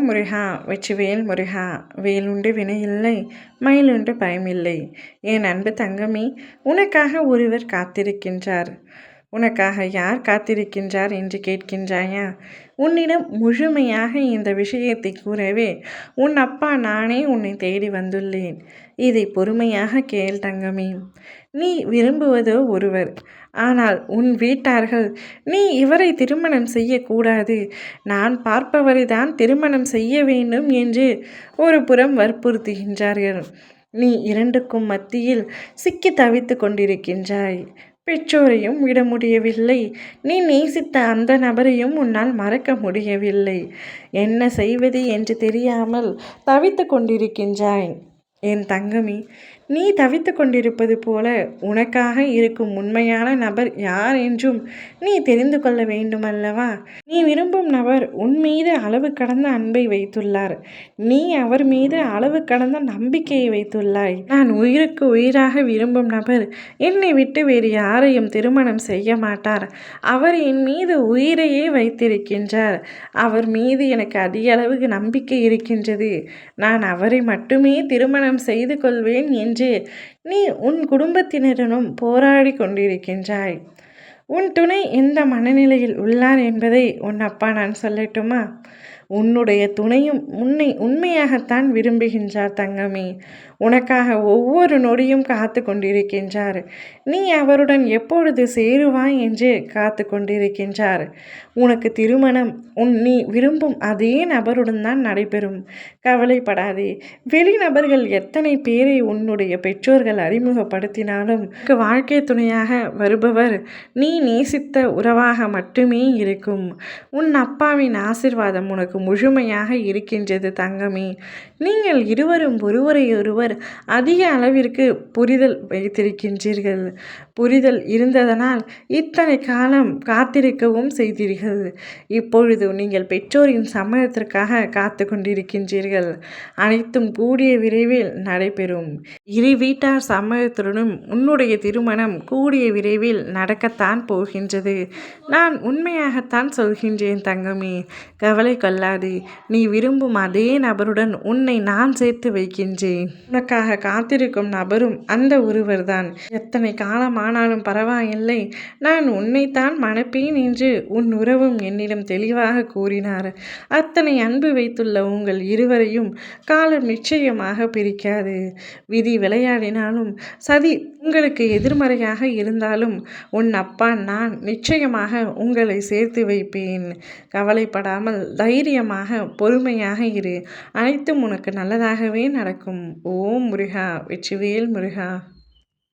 ஓம் முருகா வெற்றிவேல் முருகா. வேலுண்டு வினையில்லை, மயிலுண்டு பயமில்லை. என் அன்பு தங்கமே, உனக்காக ஒருவர் காத்திருக்கின்றார். உனக்காக யார் காத்திருக்கின்றார் என்று கேட்கின்றாயா? உன்னிடம் முழுமையாக இந்த விஷயத்தை கூறவே உன் அப்பா நானே உன்னை தேடி வந்துள்ளேன். இதை பொறுமையாக கேள் தங்கமே. நீ விரும்புவதோ ஒருவர், ஆனால் உன் வீட்டார்கள் நீ இவரை திருமணம் செய்யக்கூடாது, நான் பார்ப்பவரை தான் திருமணம் செய்ய வேண்டும் என்று ஒரு புறம் வற்புறுத்துகின்றார்கள். நீ இரண்டுக்கும் மத்தியில் சிக்கி தவித்து கொண்டிருக்கின்றாய். பெற்றோரையும் விட முடியவில்லை, நீ நேசித்த அந்த நபரையும் உன்னால் மறக்க முடியவில்லை. என்ன செய்வது என்று தெரியாமல் தவித்து கொண்டிருக்கின்றாய். என் தங்கமி, நீ தவித்து கொண்டிருப்பது போல உனக்காக இருக்கும் உண்மையான நபர் யார் என்றும் நீ தெரிந்து கொள்ள வேண்டுமல்லவா? நீ விரும்பும் நபர் உன் மீது அளவு கடந்த அன்பை வைத்துள்ளார். நீ அவர் மீது அளவு கடந்த நம்பிக்கையை வைத்துள்ளாய். நான் உயிருக்கு உயிராக விரும்பும் நபர் என்னை விட்டு வேறு யாரையும் திருமணம் செய்ய மாட்டார். அவர் என் மீது உயிரையே வைத்திருக்கின்றார். அவர் மீது எனக்கு அதிக அளவுக்கு நம்பிக்கை இருக்கின்றது. நான் அவரை மட்டுமே திருமணம் செய்து கொள்வேன் என்று நீ உன் குடும்பத்தினருடன் போராடி கொண்டிருக்கின்றாய். உன் துணை எந்த மனநிலையில் உள்ளார் என்பதை உன் அப்பா நான் சொல்லட்டுமா? உன்னுடைய துணையும் உன்னை உண்மையாகத்தான் விரும்புகின்றார் தங்கமே. உனக்காக ஒவ்வொரு நொடியும் காத்து கொண்டிருக்கின்றார். நீ அவருடன் எப்பொழுது சேருவாய் என்று காத்து கொண்டிருக்கின்றார். உனக்கு திருமணம் நீ விரும்பும் அதே நபருடன் தான் நடைபெறும். கவலைப்படாதே. வெளிநபர்கள் எத்தனை பேரை உன்னுடைய பெற்றோர்கள் அறிமுகப்படுத்தினாலும் வாழ்க்கை துணையாக வருபவர் நீ நேசித்த உறவாக மட்டுமே இருக்கும். உன் அப்பாவின் ஆசிர்வாதம் உனக்கு முழுமையாக இருக்கின்றது தங்கமே. நீங்கள் இருவரும் ஒருவரையொருவர் அதிக அளவிற்கு புரிதல் வைத்திருக்கின்றீர்கள். புரிதல் இருந்ததனால் இத்தனை காலம் காத்திருக்கவும் செய்தீர்கள். இப்பொழுது நீங்கள் பெற்றோரின் சம்மதத்திற்காக காத்து கொண்டிருக்கின்றீர்கள். அனைத்தும் கூடிய விரைவில் நடைபெறும். இரு வீட்டார் சம்மதத்துடனும் உன்னுடைய திருமணம் கூடிய விரைவில் நடக்கத்தான் போகின்றது. நான் உண்மையாகத்தான் சொல்கின்றேன் தங்கமே. கவலை கொள்ளாதே. நீ விரும்பும் அதே நபருடன் உன்னை நான் சேர்த்து வைக்கின்றேன். உனக்காக காத்திருக்கும் நபரும் அந்த ஒருவர்தான். எத்தனை காலமானாலும் பரவாயில்லை, நான் உன்னைத்தான் மணப்பேன் என்று உன் உறவும் என்னிடம் தெளிவாக கூறினார். அத்தனை அன்பு வைத்துள்ள உங்கள் இருவரையும் காலம் நிச்சயமாக பிரிக்காது. விதி விளையாடினாலும் சதி உங்களுக்கு எதிர்மறையாக இருந்தாலும் உன் அப்பா நான் நிச்சயமாக உங்களை சேர்த்து வைப்பேன். கவலைப்படாமல் தைரியமாக பொறுமையாக இரு. அனைத்தும் உனக்கு நல்லதாகவே நடக்கும். ஓம் முருகா வெற்றிவேல் முருகா.